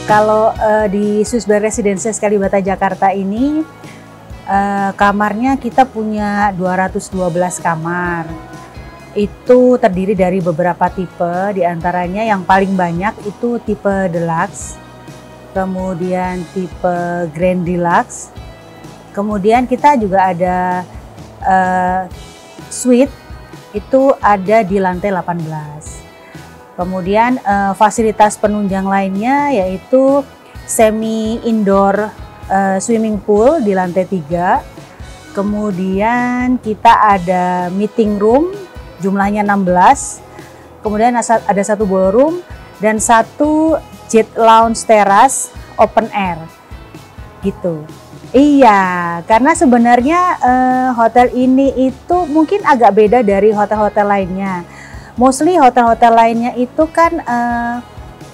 Kalau di Swiss Berry Residences Kalibata Jakarta ini kamarnya kita punya 212 kamar. Itu terdiri dari beberapa tipe, diantaranya yang paling banyak itu tipe Deluxe, kemudian tipe Grand Deluxe, kemudian kita juga ada suite, itu ada di lantai 18. Kemudian fasilitas penunjang lainnya yaitu semi indoor swimming pool di lantai 3. Kemudian kita ada meeting room jumlahnya 16. Kemudian ada satu ballroom dan satu jet lounge teras open air. Gitu. Iya, karena sebenarnya hotel ini itu mungkin agak beda dari hotel-hotel lainnya. Mostly hotel-hotel lainnya itu kan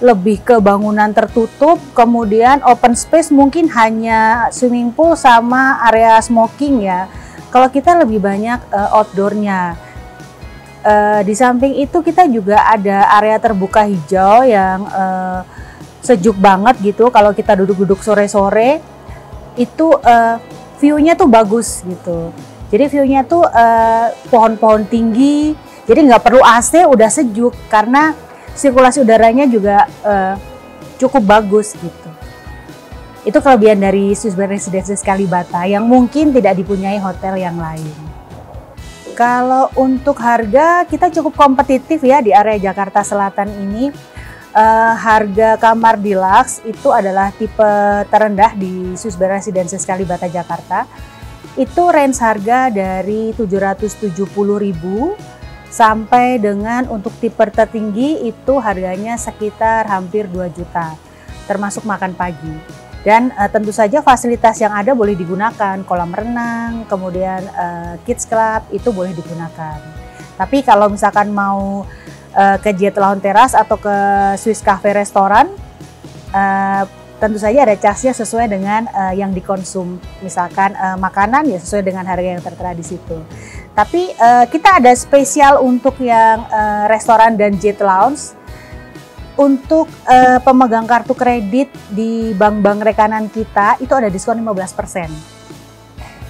lebih ke bangunan tertutup, kemudian open space mungkin hanya swimming pool sama area smoking ya. Kalau kita lebih banyak outdoornya. Di samping itu kita juga ada area terbuka hijau yang sejuk banget gitu. Kalau kita duduk-duduk sore-sore itu view-nya tuh bagus gitu. Jadi view-nya tuh pohon-pohon tinggi. Jadi nggak perlu AC, udah sejuk karena sirkulasi udaranya juga cukup bagus gitu. Itu kelebihan dari Swiss Berry Residences Kalibata yang mungkin tidak dipunyai hotel yang lain. Kalau untuk harga kita cukup kompetitif ya di area Jakarta Selatan ini. Harga kamar deluxe itu adalah tipe terendah di Swiss Berry Residences Kalibata Jakarta. Itu range harga dari 770.000 sampai dengan untuk tipe tertinggi itu harganya sekitar hampir 2 juta, termasuk makan pagi. Dan tentu saja fasilitas yang ada boleh digunakan, kolam renang, kemudian kids club itu boleh digunakan. Tapi kalau misalkan mau ke jet lounge teras atau ke Swiss Cafe restoran, tentu saja ada charge-nya sesuai dengan yang dikonsum. Misalkan makanan ya sesuai dengan harga yang tertera di situ. Tapi kita ada spesial untuk yang restoran dan jet lounge. Untuk pemegang kartu kredit di bank-bank rekanan kita itu ada diskon 15%.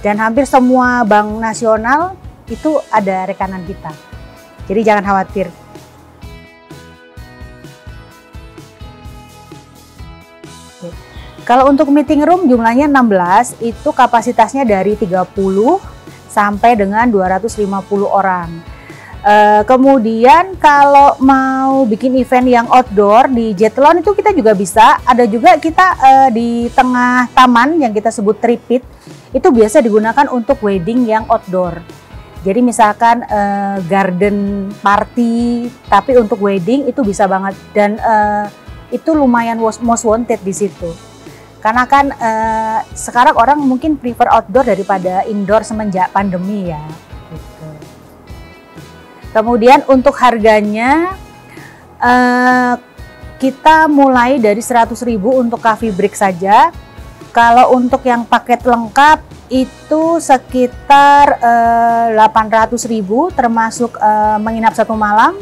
Dan hampir semua bank nasional itu ada rekanan kita. Jadi jangan khawatir. Kalau untuk meeting room jumlahnya 16, itu kapasitasnya dari 30 sampai dengan 250 orang. Kemudian kalau mau bikin event yang outdoor di jet lounge itu kita juga bisa. Ada juga kita di tengah taman yang kita sebut tripit, itu biasa digunakan untuk wedding yang outdoor. Jadi misalkan garden party, tapi untuk wedding itu bisa banget. Dan itu lumayan most wanted di situ. Karena kan sekarang orang mungkin prefer outdoor daripada indoor semenjak pandemi ya. Gitu. Kemudian untuk harganya kita mulai dari 100.000 untuk coffee break saja. Kalau untuk yang paket lengkap itu sekitar 800.000 termasuk menginap 1 malam,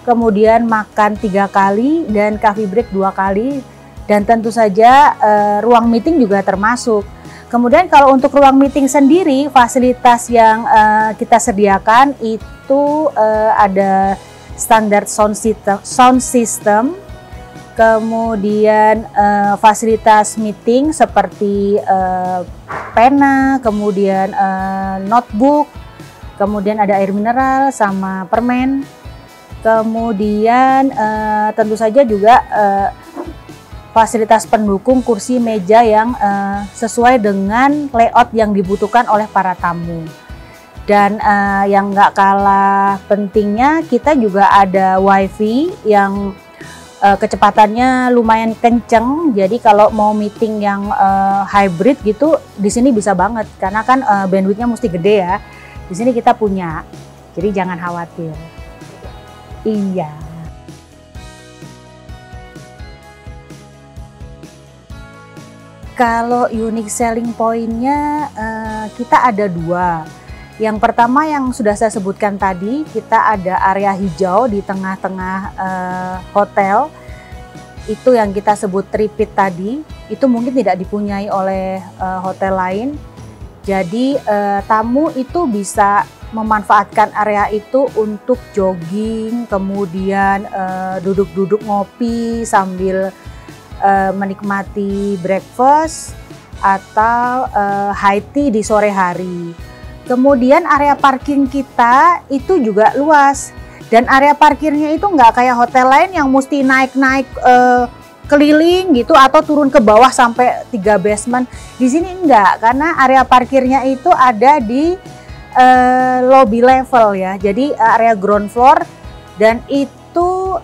kemudian makan 3 kali dan coffee break 2 kali. Dan tentu saja ruang meeting juga termasuk. Kemudian kalau untuk ruang meeting sendiri, fasilitas yang kita sediakan itu ada standar sound system, kemudian fasilitas meeting seperti pena, kemudian notebook, kemudian ada air mineral sama permen, kemudian tentu saja juga fasilitas pendukung kursi meja yang sesuai dengan layout yang dibutuhkan oleh para tamu. Dan yang nggak kalah pentingnya, kita juga ada wifi yang kecepatannya lumayan kenceng. Jadi kalau mau meeting yang hybrid gitu, di sini bisa banget. Karena kan bandwidthnya mesti gede ya. Di sini kita punya, jadi jangan khawatir. Iya. Kalau unique selling point-nya kita ada 2. Yang pertama yang sudah saya sebutkan tadi, kita ada area hijau di tengah-tengah hotel. itu yang kita sebut tripit tadi, itu mungkin tidak dipunyai oleh hotel lain. Jadi tamu itu bisa memanfaatkan area itu untuk jogging, kemudian duduk-duduk ngopi sambil menikmati breakfast atau high tea di sore hari. Kemudian area parking kita itu juga luas. Dan area parkirnya itu nggak kayak hotel lain yang mesti naik-naik keliling gitu atau turun ke bawah sampai 3 basement. Di sini enggak, karena area parkirnya itu ada di lobby level ya. Jadi area ground floor, dan itu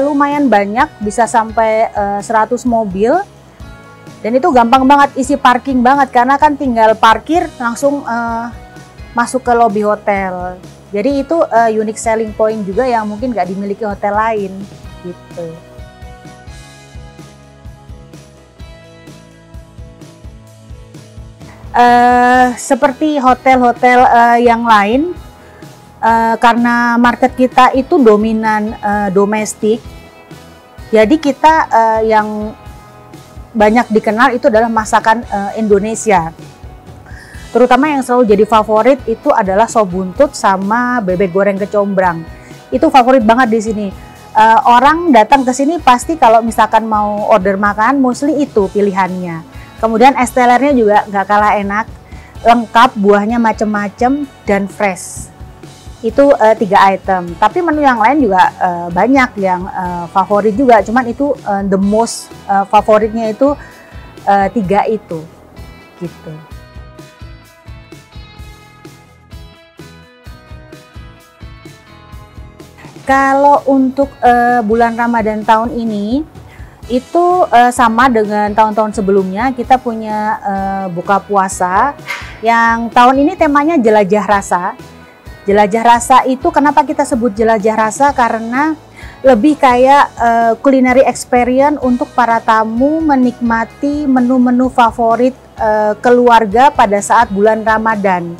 lumayan banyak, bisa sampai 100 mobil. Dan itu gampang banget isi parking banget, karena kan tinggal parkir langsung masuk ke lobby hotel. Jadi itu unique selling point juga yang mungkin nggak dimiliki hotel lain gitu. Seperti hotel-hotel yang lain, karena market kita itu dominan domestik, jadi kita yang banyak dikenal itu adalah masakan Indonesia. Terutama yang selalu jadi favorit itu adalah sop buntut sama bebek goreng kecombrang. Itu favorit banget di sini. Orang datang ke sini pasti kalau misalkan mau order makan, mostly itu pilihannya. Kemudian es telernya juga nggak kalah enak, lengkap, buahnya macem-macem dan fresh. Itu 3 item. Tapi menu yang lain juga banyak yang favorit juga. Cuman itu the most favoritnya itu 3 itu, gitu. Kalau untuk bulan Ramadan tahun ini, itu sama dengan tahun-tahun sebelumnya, kita punya buka puasa yang tahun ini temanya jelajah rasa. Jelajah rasa itu kenapa kita sebut jelajah rasa? Karena lebih kayak culinary experience untuk para tamu menikmati menu-menu favorit keluarga pada saat bulan Ramadan.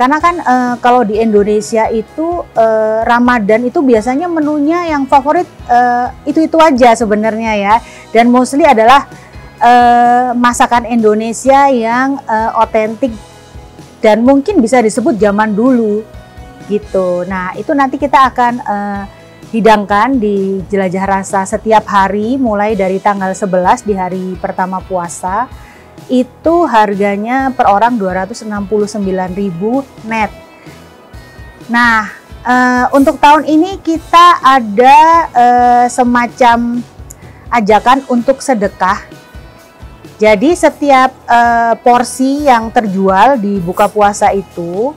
Karena kan kalau di Indonesia itu Ramadan itu biasanya menunya yang favorit itu-itu aja sebenarnya ya. Dan mostly adalah masakan Indonesia yang otentik dan mungkin bisa disebut zaman dulu gitu. Nah itu nanti kita akan hidangkan di Jelajah Rasa setiap hari mulai dari tanggal 11 di hari pertama puasa. Itu harganya per orang 269.000 net. Nah, untuk tahun ini kita ada semacam ajakan untuk sedekah. Jadi setiap porsi yang terjual di buka puasa itu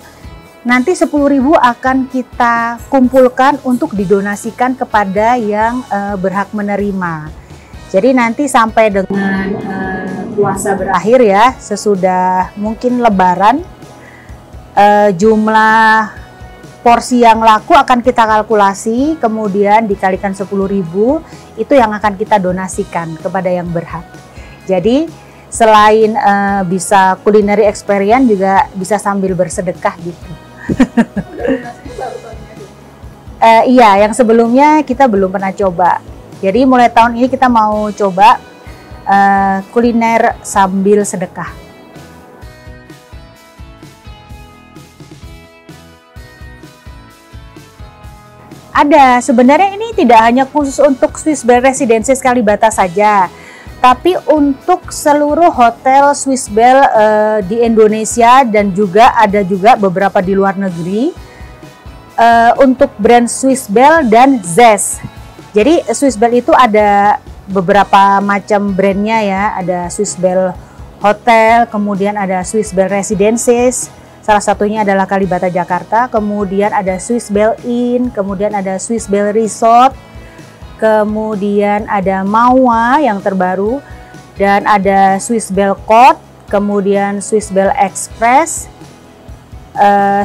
nanti 10.000 akan kita kumpulkan untuk didonasikan kepada yang berhak menerima. Jadi nanti sampai dengan puasa berakhir ya, sesudah mungkin Lebaran, jumlah porsi yang laku akan kita kalkulasi, kemudian dikalikan 10.000, itu yang akan kita donasikan kepada yang berhak. Jadi selain bisa culinary experience, juga bisa sambil bersedekah gitu. Iya, yang sebelumnya kita belum pernah coba. Jadi mulai tahun ini kita mau coba kuliner sambil sedekah. Ada, sebenarnya ini tidak hanya khusus untuk Swiss Bell Residences Kalibata saja, tapi untuk seluruh hotel Swiss Bell di Indonesia, dan juga ada juga beberapa di luar negeri, untuk brand Swiss Bell dan Zest. Jadi Swiss Bell itu ada beberapa macam brandnya ya, ada Swiss Bell Hotel, kemudian ada Swiss Bell Residences, salah satunya adalah Kalibata Jakarta, kemudian ada Swiss Bell Inn, kemudian ada Swiss Bell Resort, kemudian ada Maua yang terbaru, dan ada Swiss Bell Court, kemudian Swiss Bell Express,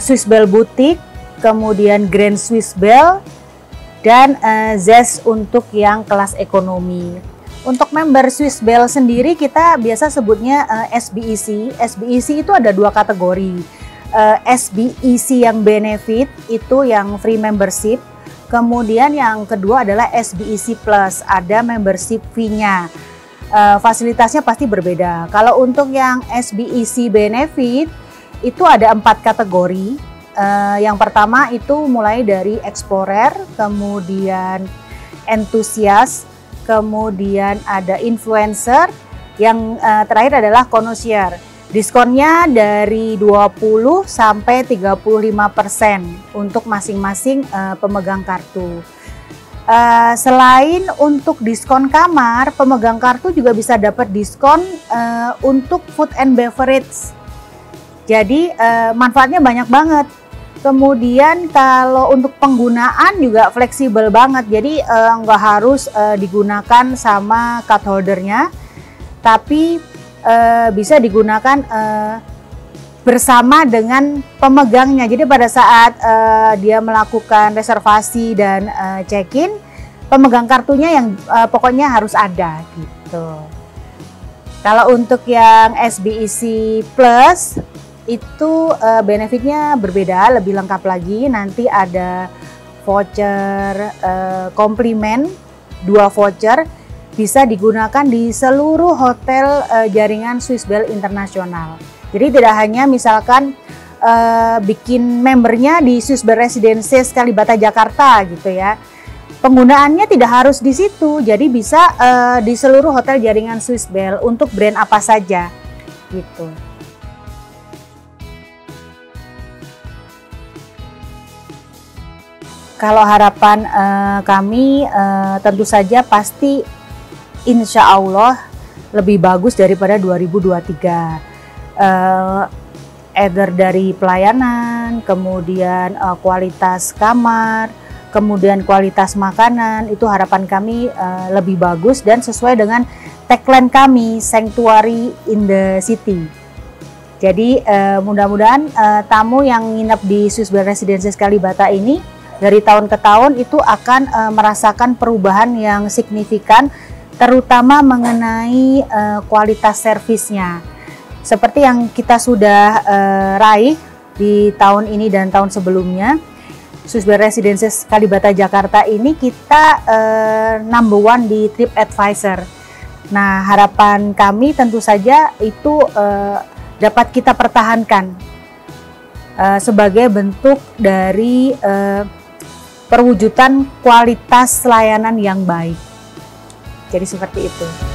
Swiss Bell Boutique, kemudian Grand Swiss Bell, dan Zest untuk yang kelas ekonomi. Untuk member Swiss Bell sendiri kita biasa sebutnya SBEC. SBEC itu ada 2 kategori. SBEC yang benefit itu yang free membership. Kemudian yang kedua adalah SBEC Plus, ada membership fee-nya. Fasilitasnya pasti berbeda. Kalau untuk yang SBEC Benefit itu ada 4 kategori. Yang pertama itu mulai dari Explorer, kemudian Enthusiast, kemudian ada Influencer, yang terakhir adalah Connoisseur. Diskonnya dari 20 sampai 35% untuk masing-masing pemegang kartu. Selain untuk diskon kamar, pemegang kartu juga bisa dapat diskon untuk food and beverage. Jadi manfaatnya banyak banget. Kemudian kalau untuk penggunaan juga fleksibel banget. Jadi nggak harus digunakan sama card holdernya, tapi bisa digunakan bersama dengan pemegangnya. Jadi pada saat dia melakukan reservasi dan check-in, pemegang kartunya yang pokoknya harus ada gitu. Kalau untuk yang SBEC Plus itu benefitnya berbeda, lebih lengkap lagi. Nanti ada voucher komplimen, 2 voucher bisa digunakan di seluruh hotel jaringan Swissbell Internasional. Jadi tidak hanya misalkan bikin membernya di Swissbell Residences Kalibata Jakarta gitu ya. Penggunaannya tidak harus di situ, jadi bisa di seluruh hotel jaringan Swissbell untuk brand apa saja gitu. Kalau harapan kami tentu saja pasti insya Allah lebih bagus daripada 2023. Either dari pelayanan, kemudian kualitas kamar, kemudian kualitas makanan, itu harapan kami lebih bagus dan sesuai dengan tagline kami, Sanctuary in the City. Jadi mudah-mudahan tamu yang nginep di Swissbell Residences Kalibata ini dari tahun ke tahun itu akan merasakan perubahan yang signifikan, terutama mengenai kualitas servisnya. Seperti yang kita sudah raih di tahun ini dan tahun sebelumnya, Swissbell Residences Kalibata Jakarta ini kita number 1 di TripAdvisor. Nah, harapan kami tentu saja itu dapat kita pertahankan sebagai bentuk dari perwujudan kualitas layanan yang baik. Jadi seperti itu.